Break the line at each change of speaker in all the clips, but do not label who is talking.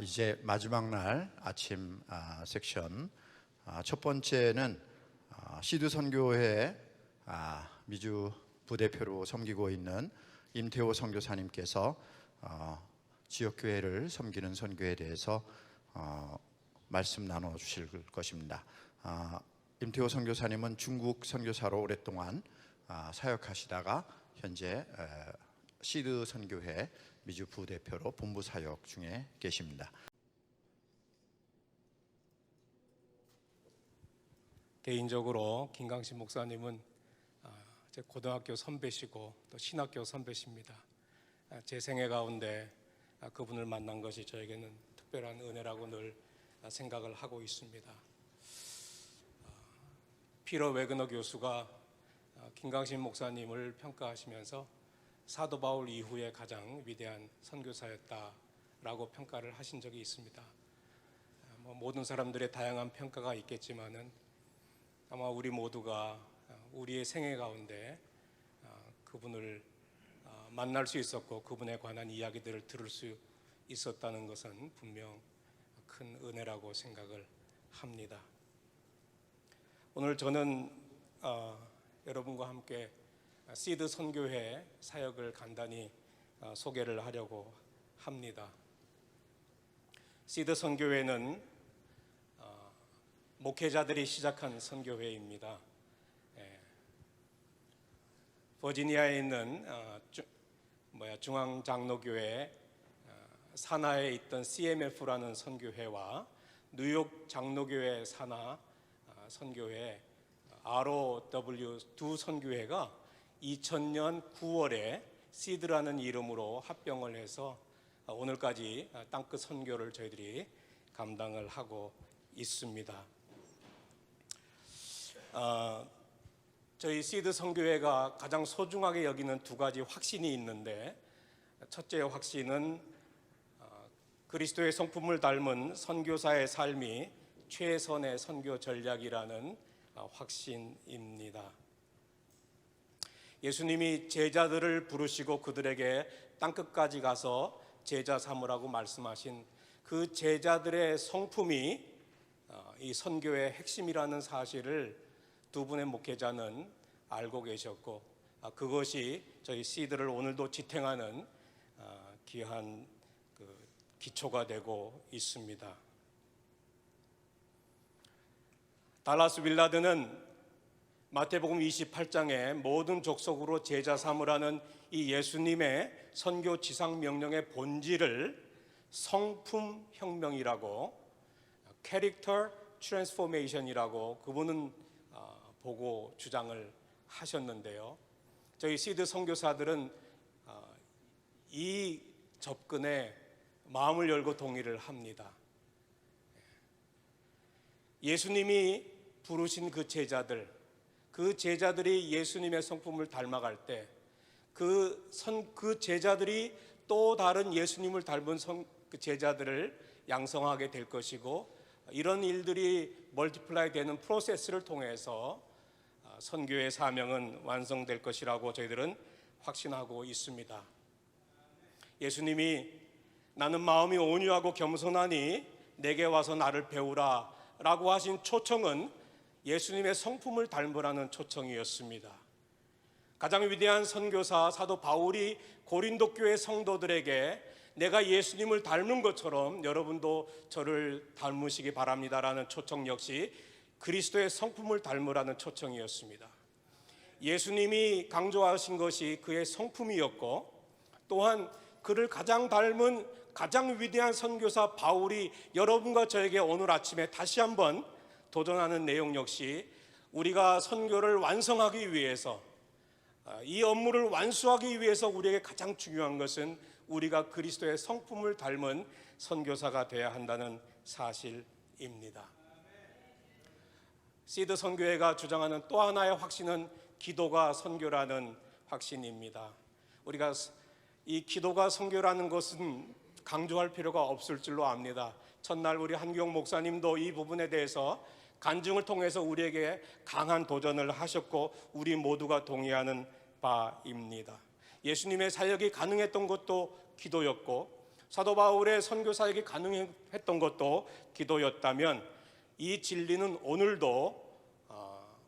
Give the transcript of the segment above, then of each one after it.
이제 마지막 날 아침 섹션 첫 번째는 시드 선교회 미주 부대표로 섬기고 있는 임태호 선교사님께서 지역교회를 섬기는 선교에 대해서 말씀 나눠주실 것입니다. 임태호 선교사님은 중국 선교사로 오랫동안 사역하시다가 현재 시드 선교회 미주 부대표로 본부 사역 중에 계십니다.
개인적으로 김강신 목사님은 제 고등학교 선배시고 또 신학교 선배십니다. 제 생애 가운데 그분을 만난 것이 저에게는 특별한 은혜라고 늘 생각을 하고 있습니다. 피터 웨그너 교수가 김강신 목사님을 평가하시면서 사도 바울 이후에 가장 위대한 선교사였다라고 평가를 하신 적이 있습니다. 모든 사람들의 다양한 평가가 있겠지만은 아마 우리 모두가 우리의 생애 가운데 그분을 만날 수 있었고 그분에 관한 이야기들을 들을 수 있었다는 것은 분명 큰 은혜라고 생각을 합니다. 오늘 저는 여러분과 함께 시드 선교회 사역을 간단히 소개를 하려고 합니다. 시드 선교회는 목회자들이 시작한 선교회입니다. 버지니아에 있는 중앙장로교회 산하에 있던 CMF라는 선교회와 뉴욕 장로교회 산하 선교회 ROW 두 선교회가 2000년 9월에 시드라는 이름으로 합병을 해서 오늘까지 땅끝 선교를 저희들이 감당을 하고 있습니다. 저희 시드 선교회가 가장 소중하게 여기는 두 가지 확신이 있는데, 첫째 확신은 그리스도의 성품을 닮은 선교사의 삶이 최선의 선교 전략이라는 확신입니다. 예수님이 제자들을 부르시고 그들에게 땅끝까지 가서 제자 삼으라고 말씀하신 그 제자들의 성품이 이 선교의 핵심이라는 사실을 두 분의 목회자는 알고 계셨고, 그것이 저희 시드를 오늘도 지탱하는 귀한 기초가 되고 있습니다. 달라스 윌라드는 마태복음 28장에 모든 족속으로 제자 삼으라는 이 예수님의 선교 지상 명령의 본질을 성품 혁명이라고, 캐릭터 트랜스포메이션이라고 그분은 보고 주장을 하셨는데요. 저희 시드 선교사들은 이 접근에 마음을 열고 동의를 합니다. 예수님이 부르신 그 제자들이 예수님의 성품을 닮아갈 때 그 제자들이 또 다른 예수님을 닮은 그 제자들을 양성하게 될 것이고, 이런 일들이 멀티플라이 되는 프로세스를 통해서 선교의 사명은 완성될 것이라고 저희들은 확신하고 있습니다. 예수님이 나는 마음이 온유하고 겸손하니 내게 와서 나를 배우라 라고 하신 초청은 예수님의 성품을 닮으라는 초청이었습니다. 가장 위대한 선교사 사도 바울이 고린도 교회 성도들에게 내가 예수님을 닮는 것처럼 여러분도 저를 닮으시기 바랍니다라는 초청 역시 그리스도의 성품을 닮으라는 초청이었습니다. 예수님이 강조하신 것이 그의 성품이었고, 또한 그를 가장 닮은 가장 위대한 선교사 바울이 여러분과 저에게 오늘 아침에 다시 한번 도전하는 내용 역시 우리가 선교를 완성하기 위해서, 이 업무를 완수하기 위해서 우리에게 가장 중요한 것은 우리가 그리스도의 성품을 닮은 선교사가 되어야 한다는 사실입니다. 시드 선교회가 주장하는 또 하나의 확신은 기도가 선교라는 확신입니다. 우리가 이 기도가 선교라는 것은 강조할 필요가 없을 줄로 압니다. 첫날 우리 한기용 목사님도 이 부분에 대해서 간증을 통해서 우리에게 강한 도전을 하셨고 우리 모두가 동의하는 바입니다. 예수님의 사역이 가능했던 것도 기도였고, 사도 바울의 선교 사역이 가능했던 것도 기도였다면 이 진리는 오늘도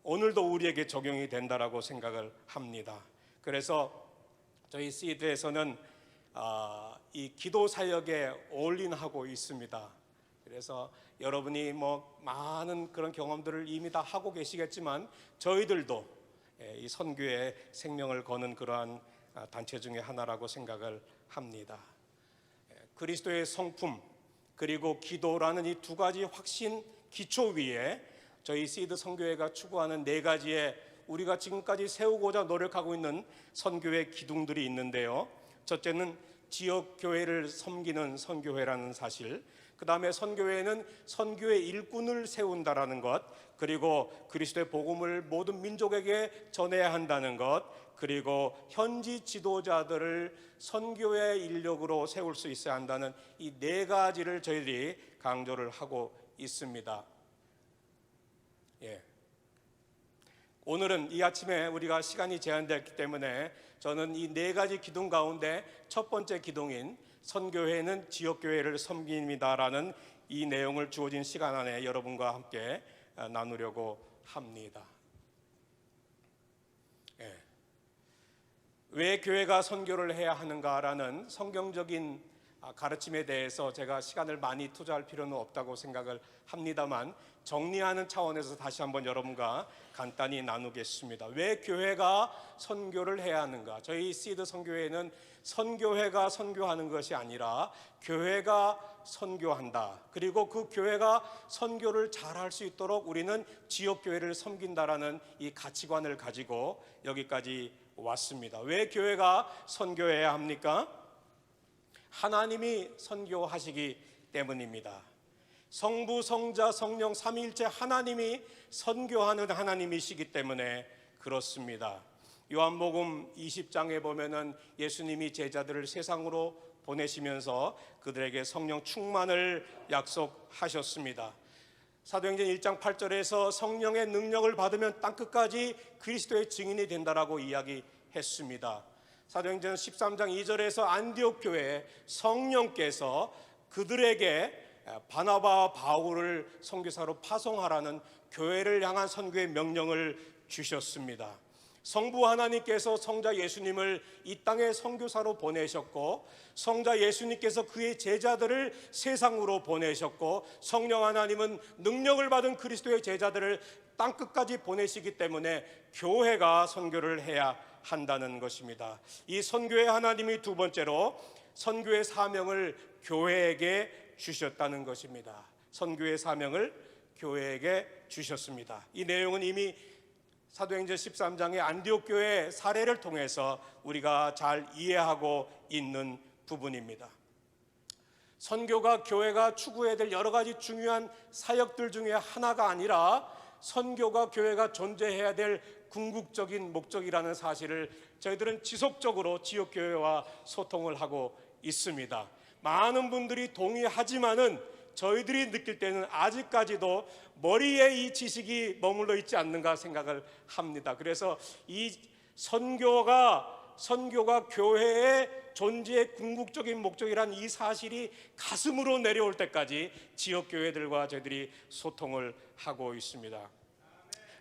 우리에게 적용이 된다라고 생각을 합니다. 그래서 저희 시드에서는 이 기도 사역에 올인하고 있습니다. 그래서 여러분이 많은 그런 경험들을 이미 다 하고 계시겠지만 저희들도 이 선교에 생명을 거는 그러한 단체 중에 하나라고 생각을 합니다. 그리스도의 성품 그리고 기도라는 이 두 가지 확신 기초 위에 저희 시드 선교회가 추구하는 네 가지의 우리가 지금까지 세우고자 노력하고 있는 선교의 기둥들이 있는데요. 첫째는 지역 교회를 섬기는 선교회라는 사실, 그 다음에 선교회는 선교의 일꾼을 세운다라는 것, 그리고 그리스도의 복음을 모든 민족에게 전해야 한다는 것, 그리고 현지 지도자들을 선교의 인력으로 세울 수 있어야 한다는 이 네 가지를 저희들이 강조를 하고 있습니다. 오늘은 이 아침에 우리가 시간이 제한되었기 때문에 저는 이 네 가지 기둥 가운데 첫 번째 기둥인 선교회는 지역교회를 섬깁니다라는 이 내용을 주어진 시간 안에 여러분과 함께 나누려고 합니다. 왜 교회가 선교를 해야 하는가라는 성경적인 가르침에 대해서 제가 시간을 많이 투자할 필요는 없다고 생각을 합니다만 정리하는 차원에서 다시 한번 여러분과 간단히 나누겠습니다. 왜 교회가 선교를 해야 하는가? 저희 시드 선교회는 선교회가 선교하는 것이 아니라 교회가 선교한다. 그리고 그 교회가 선교를 잘할 수 있도록 우리는 지역교회를 섬긴다라는 이 가치관을 가지고 여기까지 왔습니다. 왜 교회가 선교해야 합니까? 하나님이 선교하시기 때문입니다. 성부, 성자, 성령 삼위일체 하나님이 선교하는 하나님이시기 때문에 그렇습니다. 요한복음 20장에 보면은 예수님이 제자들을 세상으로 보내시면서 그들에게 성령 충만을 약속하셨습니다. 사도행전 1장 8절에서 성령의 능력을 받으면 땅끝까지 그리스도의 증인이 된다라고 이야기했습니다. 사도행전 13장 2절에서 안디옥 교회에 성령께서 그들에게 바나바와 바울을 선교사로 파송하라는 교회를 향한 선교의 명령을 주셨습니다. 성부 하나님께서 성자 예수님을 이 땅에 선교사로 보내셨고 성자 예수님께서 그의 제자들을 세상으로 보내셨고 성령 하나님은 능력을 받은 그리스도의 제자들을 땅끝까지 보내시기 때문에 교회가 선교를 해야 한다는 것입니다. 이 선교의 하나님이 두 번째로 선교의 사명을 교회에게 주셨다는 것입니다. 선교의 사명을 교회에게 주셨습니다. 이 내용은 이미 사도행전 13장의 안디옥 교회 사례를 통해서 우리가 잘 이해하고 있는 부분입니다. 선교가 교회가 추구해야 될 여러 가지 중요한 사역들 중에 하나가 아니라 선교가 교회가 존재해야 될 궁극적인 목적이라는 사실을 저희들은 지속적으로 지역교회와 소통을 하고 있습니다. 많은 분들이 동의하지만은 저희들이 느낄 때는 아직까지도 머리에 이 지식이 머물러 있지 않는가 생각을 합니다. 그래서 이 선교가 교회의 존재의 궁극적인 목적이란 이 사실이 가슴으로 내려올 때까지 지역교회들과 저희들이 소통을 하고 있습니다.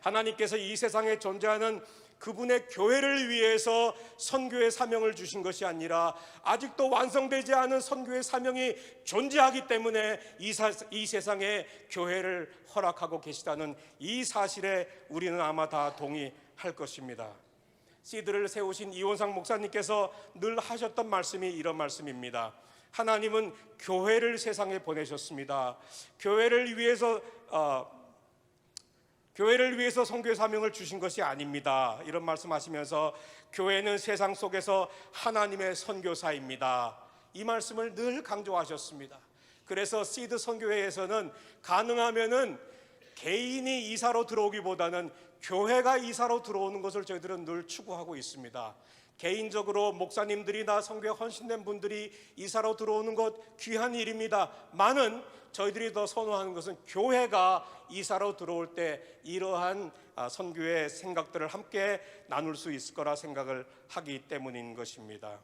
하나님께서 이 세상에 존재하는 그분의 교회를 위해서 선교의 사명을 주신 것이 아니라 아직도 완성되지 않은 선교의 사명이 존재하기 때문에 이 세상에 교회를 허락하고 계시다는 이 사실에 우리는 아마 다 동의할 것입니다. 시드를 세우신 이원상 목사님께서 늘 하셨던 말씀이 이런 말씀입니다. 하나님은 교회를 세상에 보내셨습니다. 교회를 위해서 선교의 사명을 주신 것이 아닙니다. 이런 말씀하시면서 교회는 세상 속에서 하나님의 선교사입니다. 이 말씀을 늘 강조하셨습니다. 그래서 시드 선교회에서는 가능하면은 개인이 이사로 들어오기보다는 교회가 이사로 들어오는 것을 저희들은 늘 추구하고 있습니다. 개인적으로 목사님들이나 선교에 헌신된 분들이 이사로 들어오는 것 귀한 일입니다. 많은 저희들이 더 선호하는 것은 교회가 이사로 들어올 때 이러한 선교의 생각들을 함께 나눌 수 있을 거라 생각을 하기 때문인 것입니다.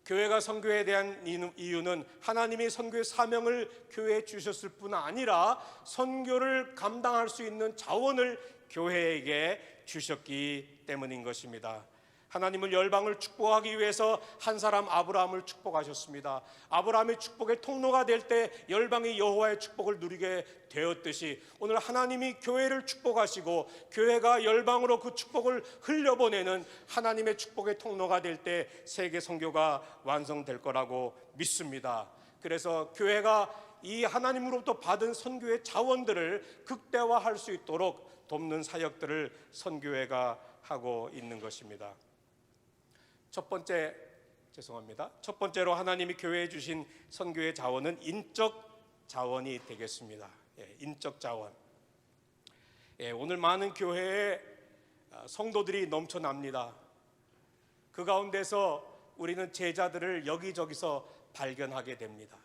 교회가 선교에 대한 이유는 하나님이 선교의 사명을 교회에 주셨을 뿐 아니라 선교를 감당할 수 있는 자원을 교회에게 주셨기 때문인 것입니다. 하나님은 열방을 축복하기 위해서 한 사람 아브라함을 축복하셨습니다. 아브라함이 축복의 통로가 될 때 열방이 여호와의 축복을 누리게 되었듯이 오늘 하나님이 교회를 축복하시고 교회가 열방으로 그 축복을 흘려보내는 하나님의 축복의 통로가 될 때 세계 선교가 완성될 거라고 믿습니다. 그래서 교회가 이 하나님으로부터 받은 선교의 자원들을 극대화할 수 있도록 돕는 사역들을 선교회가 하고 있는 것입니다. 첫 번째로 하나님이 교회에 주신 선교의 자원은 인적 자원이 되겠습니다. 인적 자원. 오늘 많은 교회에 성도들이 넘쳐납니다. 그 가운데서 우리는 제자들을 여기저기서 발견하게 됩니다.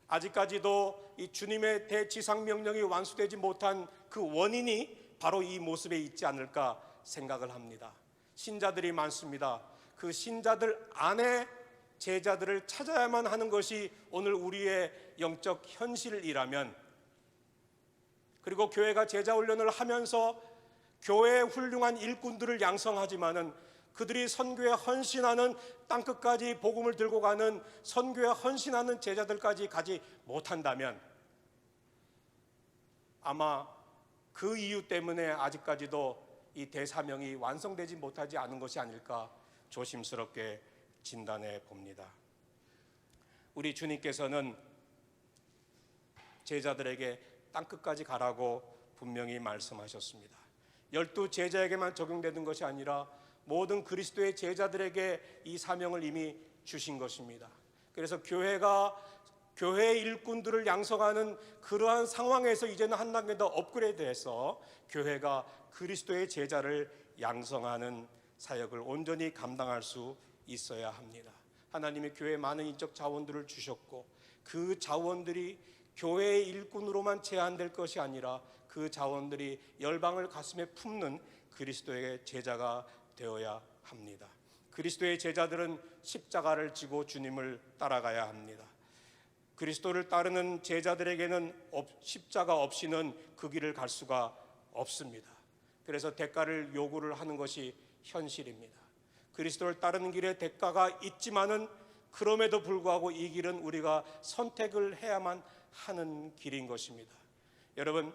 아직까지도 이 주님의 대지상 명령이 완수되지 못한 그 원인이 바로 이 모습에 있지 않을까 생각을 합니다. 신자들이 많습니다. 그 신자들 안에 제자들을 찾아야만 하는 것이 오늘 우리의 영적 현실이라면, 그리고 교회가 제자 훈련을 하면서 교회의 훌륭한 일꾼들을 양성하지만은 그들이 선교에 헌신하는, 땅끝까지 복음을 들고 가는 선교에 헌신하는 제자들까지 가지 못한다면 아마 그 이유 때문에 아직까지도 이 대사명이 완성되지 못하지 않은 것이 아닐까 조심스럽게 진단해 봅니다. 우리 주님께서는 제자들에게 땅끝까지 가라고 분명히 말씀하셨습니다. 12 제자에게만 적용되는 것이 아니라 모든 그리스도의 제자들에게 이 사명을 이미 주신 것입니다. 그래서 교회의 일꾼들을 양성하는 그러한 상황에서 이제는 한 단계 더 업그레이드해서 교회가 그리스도의 제자를 양성하는 사역을 온전히 감당할 수 있어야 합니다. 하나님이 교회에 많은 인적 자원들을 주셨고 그 자원들이 교회의 일꾼으로만 제한될 것이 아니라 그 자원들이 열방을 가슴에 품는 그리스도의 제자가 되어야 합니다. 그리스도의 제자들은 십자가를 지고 주님을 따라가야 합니다. 그리스도를 따르는 제자들에게는 십자가 없이는 그 길을 갈 수가 없습니다. 그래서 대가를 요구를 하는 것이 현실입니다. 그리스도를 따르는 길에 대가가 있지만은 그럼에도 불구하고 이 길은 우리가 선택을 해야만 하는 길인 것입니다. 여러분,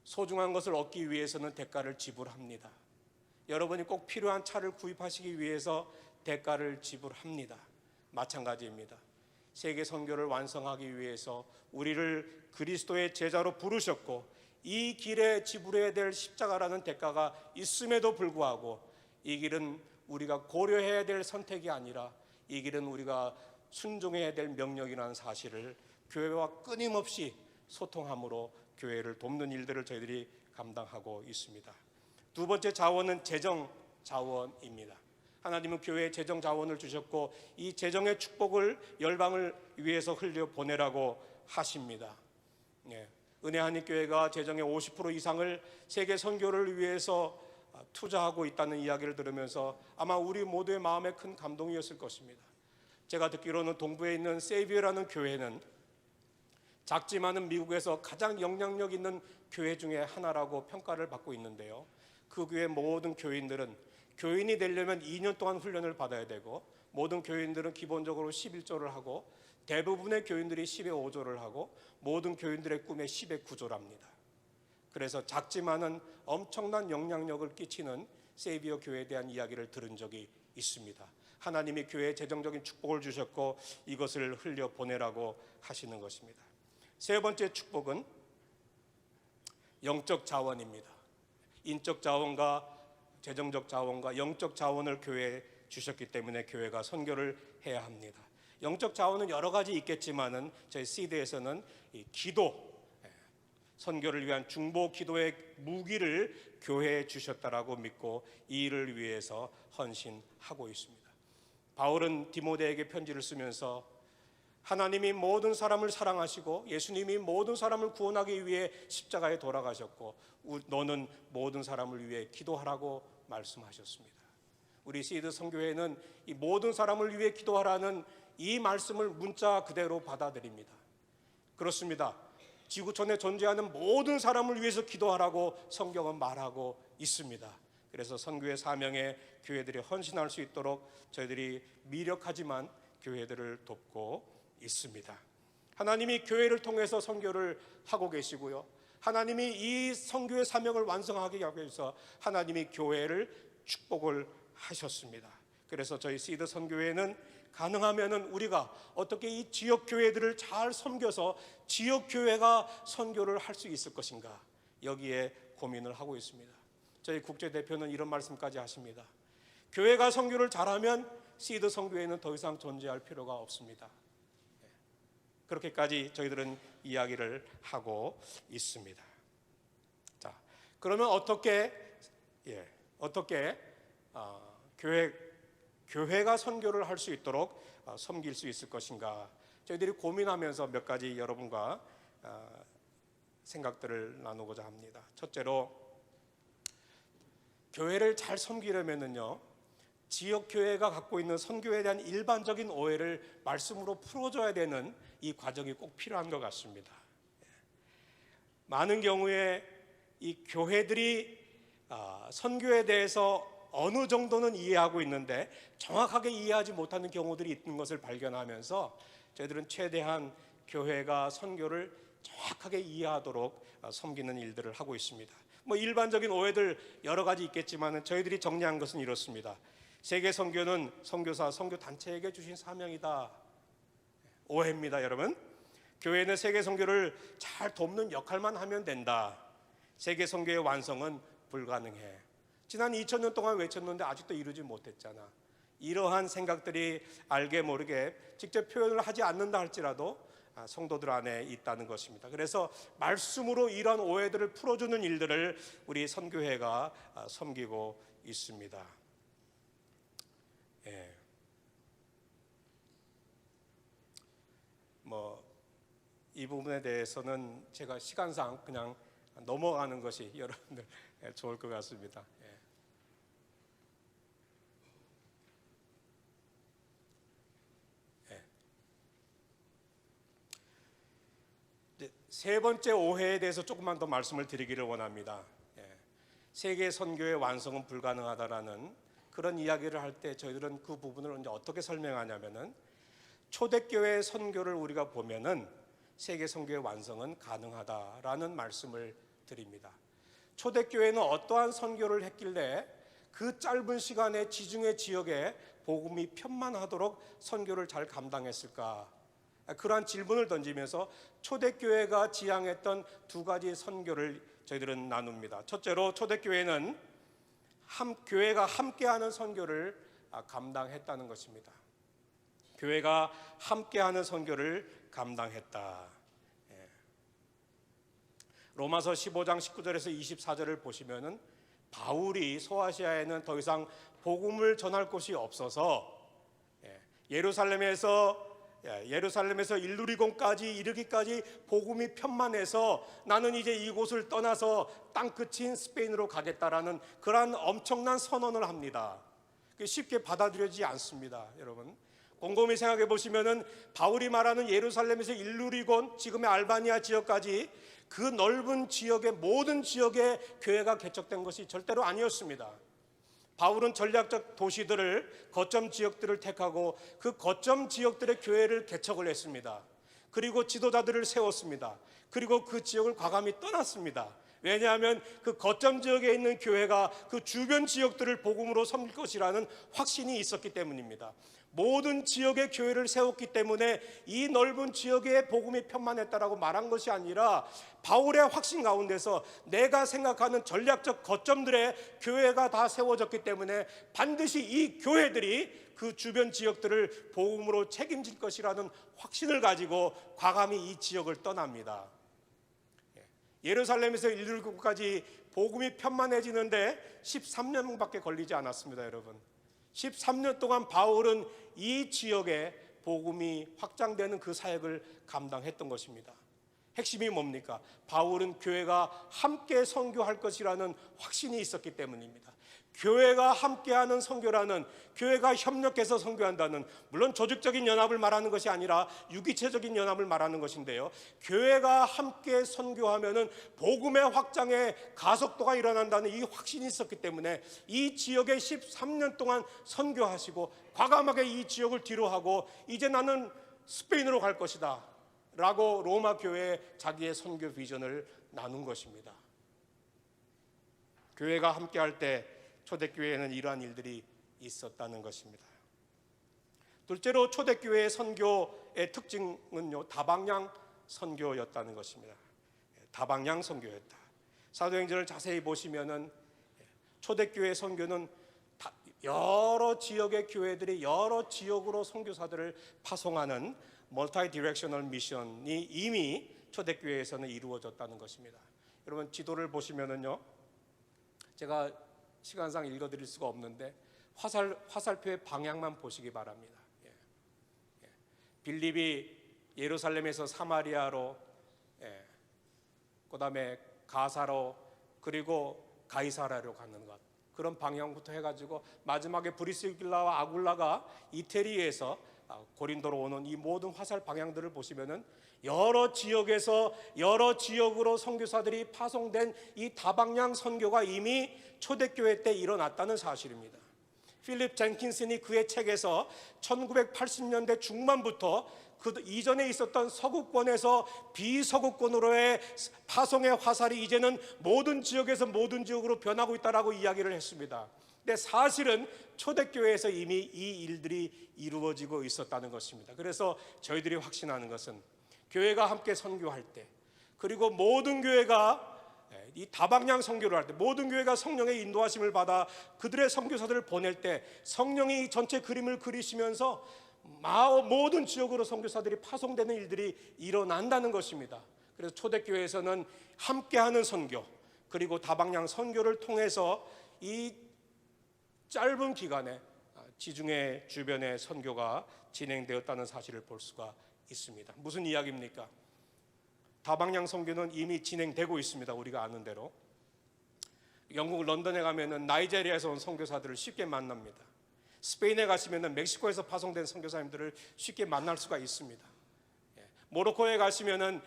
소중한 것을 얻기 위해서는 대가를 지불합니다. 여러분이 꼭 필요한 차를 구입하시기 위해서 대가를 지불합니다. 마찬가지입니다. 세계 선교를 완성하기 위해서 우리를 그리스도의 제자로 부르셨고 이 길에 지불해야 될 십자가라는 대가가 있음에도 불구하고 이 길은 우리가 고려해야 될 선택이 아니라 이 길은 우리가 순종해야 될 명령이라는 사실을 교회와 끊임없이 소통함으로 교회를 돕는 일들을 저희들이 감당하고 있습니다. 두 번째 자원은 재정 자원입니다. 하나님은 교회에 재정 자원을 주셨고 이 재정의 축복을 열방을 위해서 흘려 보내라고 하십니다. 은혜 한인교회가 재정의 50% 이상을 세계 선교를 위해서 투자하고 있다는 이야기를 들으면서 아마 우리 모두의 마음에 큰 감동이었을 것입니다. 제가 듣기로는 동부에 있는 세이비어라는 교회는 작지만은 미국에서 가장 영향력 있는 교회 중에 하나라고 평가를 받고 있는데요. 그 교회 모든 교인들은 교인이 되려면 2년 동안 훈련을 받아야 되고 모든 교인들은 기본적으로 11조를 하고 대부분의 교인들이 10의 5조를 하고 모든 교인들의 꿈에 10의 9조랍니다. 그래서 작지만은 엄청난 영향력을 끼치는 세이비어 교회에 대한 이야기를 들은 적이 있습니다. 하나님이 교회에 재정적인 축복을 주셨고 이것을 흘려보내라고 하시는 것입니다. 세 번째 축복은 영적 자원입니다. 인적 자원과 재정적 자원과 영적 자원을 교회에 주셨기 때문에 교회가 선교를 해야 합니다. 영적 자원은 여러 가지 있겠지만은 저희 시대에서는 이 기도, 선교를 위한 중보 기도의 무기를 교회에 주셨다라고 믿고 이 일을 위해서 헌신하고 있습니다. 바울은 디모데에게 편지를 쓰면서 하나님이 모든 사람을 사랑하시고 예수님이 모든 사람을 구원하기 위해 십자가에 돌아가셨고 너는 모든 사람을 위해 기도하라고 말씀하셨습니다. 우리 시드 선교회는 이 모든 사람을 위해 기도하라는 이 말씀을 문자 그대로 받아들입니다. 그렇습니다. 지구촌에 존재하는 모든 사람을 위해서 기도하라고 성경은 말하고 있습니다. 그래서 선교의 사명에 교회들이 헌신할 수 있도록 저희들이 미력하지만 교회들을 돕고 있습니다. 하나님이 교회를 통해서 선교를 하고 계시고요, 하나님이 이 선교의 사명을 완성하게 하기 위해서 하나님이 교회를 축복을 하셨습니다. 그래서 저희 시드 선교회는 가능하면은 우리가 어떻게 이 지역 교회들을 잘 섬겨서 지역 교회가 선교를 할 수 있을 것인가, 여기에 고민을 하고 있습니다. 저희 국제 대표는 이런 말씀까지 하십니다. 교회가 선교를 잘하면 시드 선교회는 더 이상 존재할 필요가 없습니다. 그렇게까지 저희들은 이야기를 하고 있습니다. 자, 그러면 어떻게 교회가 선교를 할 수 있도록 섬길 수 있을 것인가, 저희들이 고민하면서 몇 가지 여러분과 생각들을 나누고자 합니다. 첫째로, 교회를 잘 섬기려면은요, 지역 교회가 갖고 있는 선교에 대한 일반적인 오해를 말씀으로 풀어줘야 되는 이 과정이 꼭 필요한 것 같습니다. 많은 경우에 이 교회들이 선교에 대해서 어느 정도는 이해하고 있는데 정확하게 이해하지 못하는 경우들이 있는 것을 발견하면서 저희들은 최대한 교회가 선교를 정확하게 이해하도록 섬기는 일들을 하고 있습니다. 일반적인 오해들 여러 가지 있겠지만 저희들이 정리한 것은 이렇습니다. 세계 선교는 선교사, 선교 단체에게 주신 사명이다. 오해입니다, 여러분. 교회는 세계 선교를 잘 돕는 역할만 하면 된다. 세계 선교의 완성은 불가능해. 지난 2000년 동안 외쳤는데 아직도 이루지 못했잖아. 이러한 생각들이 알게 모르게 직접 표현을 하지 않는다 할지라도 성도들 안에 있다는 것입니다. 그래서 말씀으로 이러한 오해들을 풀어주는 일들을 우리 선교회가 섬기고 있습니다. 이 부분에 대해서는 제가 시간상 그냥 넘어가는 것이 여러분들 좋을 것 같습니다. 세 번째 오해에 대해서 조금만 더 말씀을 드리기를 원합니다. 세계 선교의 완성은 불가능하다라는 그런 이야기를 할 때 저희들은 그 부분을 이제 어떻게 설명하냐면은, 초대교회 선교를 우리가 보면은 세계 선교의 완성은 가능하다라는 말씀을 드립니다. 초대교회는 어떠한 선교를 했길래 그 짧은 시간에 지중해 지역에 복음이 편만하도록 선교를 잘 감당했을까? 그러한 질문을 던지면서 초대교회가 지향했던 두 가지 선교를 저희들은 나눕니다. 첫째로, 초대교회는 교회가 함께하는 선교를 감당했다는 것입니다. 교회가 함께하는 선교를 감당했다. 로마서 15장 19절에서 24절을 보시면은 바울이 소아시아에는 더 이상 복음을 전할 곳이 없어서 예루살렘에서 일루리곤까지 이르기까지 복음이 편만해서 나는 이제 이곳을 떠나서 땅끝인 스페인으로 가겠다라는 그러한 엄청난 선언을 합니다. 쉽게 받아들여지지 않습니다, 여러분. 곰곰이 생각해 보시면은 바울이 말하는 예루살렘에서 일루리곤, 지금의 알바니아 지역까지 그 넓은 지역의 모든 지역에 교회가 개척된 것이 절대로 아니었습니다. 바울은 전략적 도시들을, 거점 지역들을 택하고 그 거점 지역들의 교회를 개척을 했습니다. 그리고 지도자들을 세웠습니다. 그리고 그 지역을 과감히 떠났습니다. 왜냐하면 그 거점 지역에 있는 교회가 그 주변 지역들을 복음으로 섬길 것이라는 확신이 있었기 때문입니다. 모든 지역의 교회를 세웠기 때문에 이 넓은 지역에 복음이 편만했다라고 말한 것이 아니라 바울의 확신 가운데서 내가 생각하는 전략적 거점들의 교회가 다 세워졌기 때문에 반드시 이 교회들이 그 주변 지역들을 복음으로 책임질 것이라는 확신을 가지고 과감히 이 지역을 떠납니다. 예루살렘에서 일루리곤까지 복음이 편만해지는데 13년밖에 걸리지 않았습니다, 여러분. 13년 동안 바울은 이 지역에 복음이 확장되는 그 사역을 감당했던 것입니다. 핵심이 뭡니까? 바울은 교회가 함께 선교할 것이라는 확신이 있었기 때문입니다. 교회가 함께하는 선교라는, 교회가 협력해서 선교한다는, 물론 조직적인 연합을 말하는 것이 아니라 유기체적인 연합을 말하는 것인데요, 교회가 함께 선교하면은 복음의 확장에 가속도가 일어난다는 이 확신이 있었기 때문에 이 지역에 13년 동안 선교하시고 과감하게 이 지역을 뒤로하고 이제 나는 스페인으로 갈 것이다 라고 로마 교회에 자기의 선교 비전을 나눈 것입니다. 교회가 함께할 때 초대교회에는 이러한 일들이 있었다는 것입니다. 둘째로 초대교회의 선교의 특징은요, 다방향 선교였다는 것입니다. 다방향 선교였다. 사도행전을 자세히 보시면은 초대교회 선교는 여러 지역의 교회들이 여러 지역으로 선교사들을 파송하는 멀티 디렉셔널 미션이 이미 초대교회에서는 이루어졌다는 것입니다. 여러분 지도를 보시면은요, 제가 시간상 읽어드릴 수가 없는데 화살표의 방향만 보시기 바랍니다. 빌립이 예루살렘에서 사마리아로, 그 다음에 가사로, 그리고 가이사라로 가는 것, 그런 방향부터 해가지고 마지막에 브리스길라와 아굴라가 이태리에서 고린도로 오는 이 모든 화살 방향들을 보시면은 여러 지역에서 여러 지역으로 선교사들이 파송된 이 다방향 선교가 이미 초대교회 때 일어났다는 사실입니다. 필립 젠킨슨이 그의 책에서 1980년대 중반부터 그 이전에 있었던 서구권에서 비서구권으로의 파송의 화살이 이제는 모든 지역에서 모든 지역으로 변하고 있다라고 이야기를 했습니다. 근데 사실은 초대교회에서 이미 이 일들이 이루어지고 있었다는 것입니다. 그래서 저희들이 확신하는 것은 교회가 함께 선교할 때, 그리고 모든 교회가 이 다방향 선교를 할 때, 모든 교회가 성령의 인도하심을 받아 그들의 선교사들을 보낼 때 성령이 전체 그림을 그리시면서 모든 지역으로 선교사들이 파송되는 일들이 일어난다는 것입니다. 그래서 초대교회에서는 함께하는 선교, 그리고 다방향 선교를 통해서 이 짧은 기간에 지중해 주변의 선교가 진행되었다는 사실을 볼 수가 있습니다. 무슨 이야기입니까? 다방향 선교는 이미 진행되고 있습니다. 우리가 아는 대로 영국 런던에 가면은 나이제리아에서 온 선교사들을 쉽게 만납니다. 스페인에 가시면은 멕시코에서 파송된 선교사님들을 쉽게 만날 수가 있습니다. 모로코에 가시면은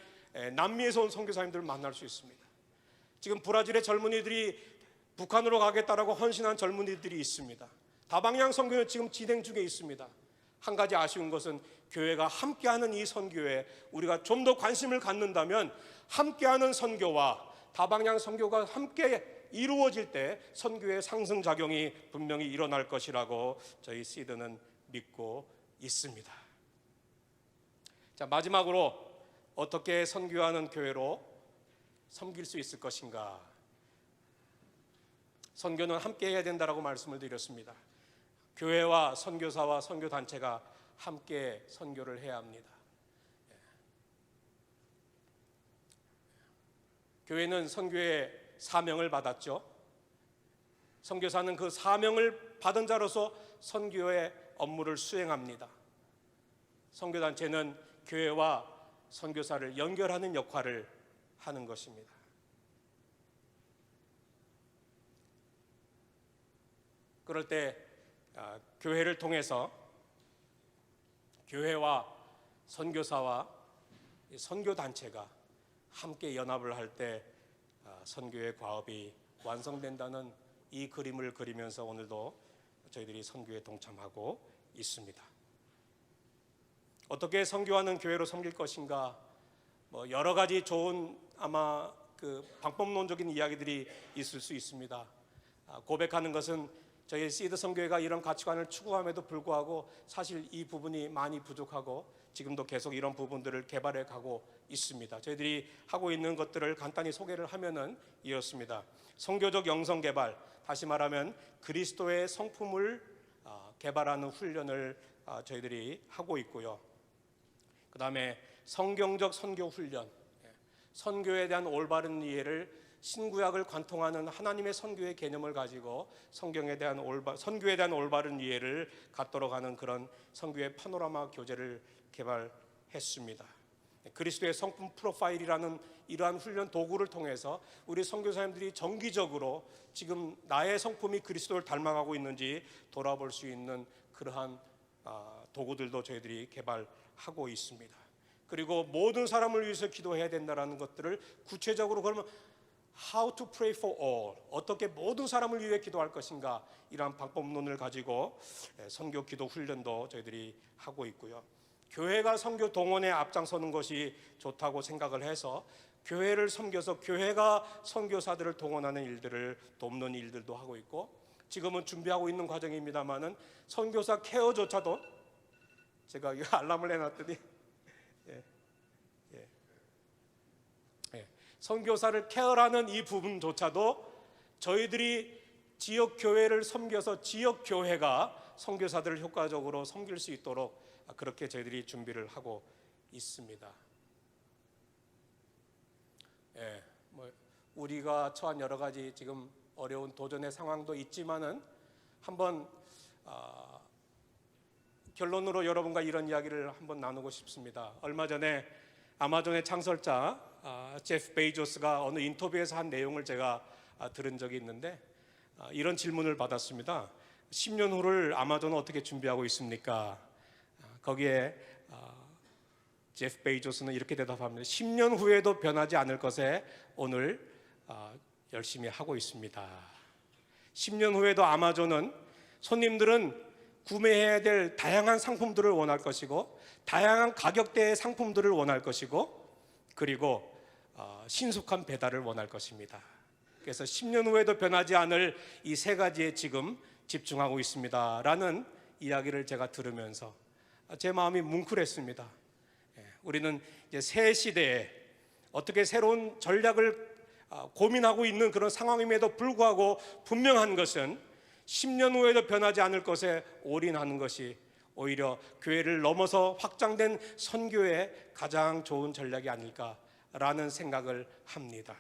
남미에서 온 선교사님들을 만날 수 있습니다. 지금 브라질의 젊은이들이 북한으로 가겠다라고 헌신한 젊은이들이 있습니다. 다방향 선교는 지금 진행 중에 있습니다. 한 가지 아쉬운 것은 교회가 함께하는 이 선교에 우리가 좀 더 관심을 갖는다면 함께하는 선교와 다방향 선교가 함께 이루어질 때 선교의 상승작용이 분명히 일어날 것이라고 저희 시드는 믿고 있습니다. 자, 마지막으로 어떻게 선교하는 교회로 섬길 수 있을 것인가? 선교는 함께 해야 된다라고 말씀을 드렸습니다. 교회와 선교사와 선교단체가 함께 선교를 해야 합니다. 교회는 선교의 사명을 받았죠. 선교사는 그 사명을 받은 자로서 선교의 업무를 수행합니다. 선교단체는 교회와 선교사를 연결하는 역할을 하는 것입니다. 그럴 때 교회를 통해서 교회와 선교사와 선교단체가 함께 연합을 할 때 선교의 과업이 완성된다는 이 그림을 그리면서 오늘도 저희들이 선교에 동참하고 있습니다. 어떻게 선교하는 교회로 섬길 것인가? 여러 가지 좋은 아마 그 방법론적인 이야기들이 있을 수 있습니다. 고백하는 것은 저희 시드 선교회가 이런 가치관을 추구함에도 불구하고 사실 이 부분이 많이 부족하고 지금도 계속 이런 부분들을 개발해 가고 있습니다. 저희들이 하고 있는 것들을 간단히 소개를 하면은 이렇습니다. 선교적 영성 개발, 다시 말하면 그리스도의 성품을 개발하는 훈련을 저희들이 하고 있고요. 그 다음에 성경적 선교 훈련, 선교에 대한 올바른 이해를 신구약을 관통하는 하나님의 선교의 개념을 가지고 선교에 대한 올바른 이해를 갖도록 하는 그런 선교의 파노라마 교재를 개발했습니다. 그리스도의 성품 프로파일이라는 이러한 훈련 도구를 통해서 우리 선교사님들이 정기적으로 지금 나의 성품이 그리스도를 닮아가고 있는지 돌아볼 수 있는 그러한 도구들도 저희들이 개발하고 있습니다. 그리고 모든 사람을 위해서 기도해야 된다는 것들을 구체적으로, 그러면 How to pray for all, 어떻게 모든 사람을 위해 기도할 것인가, 이러한 방법론을 가지고 선교 기도 훈련도 저희들이 하고 있고요. 교회가 선교 동원에 앞장서는 것이 좋다고 생각을 해서 교회를 섬겨서 교회가 선교사들을 동원하는 일들을 돕는 일들도 하고 있고, 지금은 준비하고 있는 과정입니다만은 선교사 케어조차도 제가 이거 알람을 해놨더니 선교사를 케어라는 이 부분조차도 저희들이 지역 교회를 섬겨서 지역 교회가 선교사들을 효과적으로 섬길 수 있도록 그렇게 저희들이 준비를 하고 있습니다. 우리가 처한 여러 가지 지금 어려운 도전의 상황도 있지만은 한번 결론으로 여러분과 이런 이야기를 한번 나누고 싶습니다. 얼마 전에 아마존의 창설자 제프 베이조스가 어느 인터뷰에서 한 내용을 제가 들은 적이 있는데 이런 질문을 받았습니다. 10년 후를 아마존은 어떻게 준비하고 있습니까? 거기에 제프 베이조스는 이렇게 대답합니다. 10년 후에도 변하지 않을 것에 오늘 열심히 하고 있습니다. 10년 후에도 아마존은 손님들은 구매해야 될 다양한 상품들을 원할 것이고, 다양한 가격대의 상품들을 원할 것이고, 그리고 신속한 배달을 원할 것입니다. 그래서 10년 후에도 변하지 않을 이 세 가지에 지금 집중하고 있습니다 라는 이야기를 제가 들으면서 제 마음이 뭉클했습니다. 우리는 이제 새 시대에 어떻게 새로운 전략을 고민하고 있는 그런 상황임에도 불구하고 분명한 것은 10년 후에도 변하지 않을 것에 올인하는 것이 오히려 교회를 넘어서 확장된 선교의 가장 좋은 전략이 아닐까라는 생각을 합니다.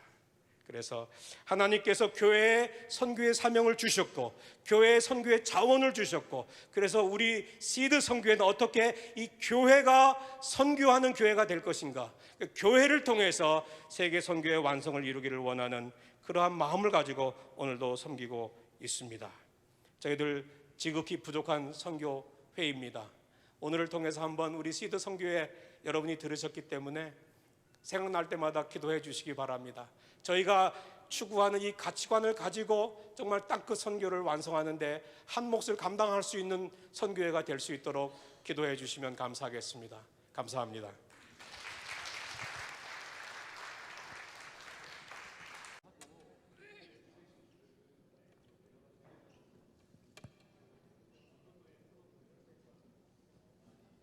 그래서 하나님께서 교회에 선교의 사명을 주셨고, 교회에 선교의 자원을 주셨고, 그래서 우리 시드 선교회는 어떻게 이 교회가 선교하는 교회가 될 것인가, 교회를 통해서 세계 선교의 완성을 이루기를 원하는 그러한 마음을 가지고 오늘도 섬기고 있습니다. 저희들 지극히 부족한 선교회입니다. 오늘을 통해서 한번 우리 시드 선교회 여러분이 들으셨기 때문에 생각날 때마다 기도해 주시기 바랍니다. 저희가 추구하는 이 가치관을 가지고 정말 땅끝 선교를 완성하는데 한 몫을 감당할 수 있는 선교회가 될 수 있도록 기도해 주시면 감사하겠습니다. 감사합니다.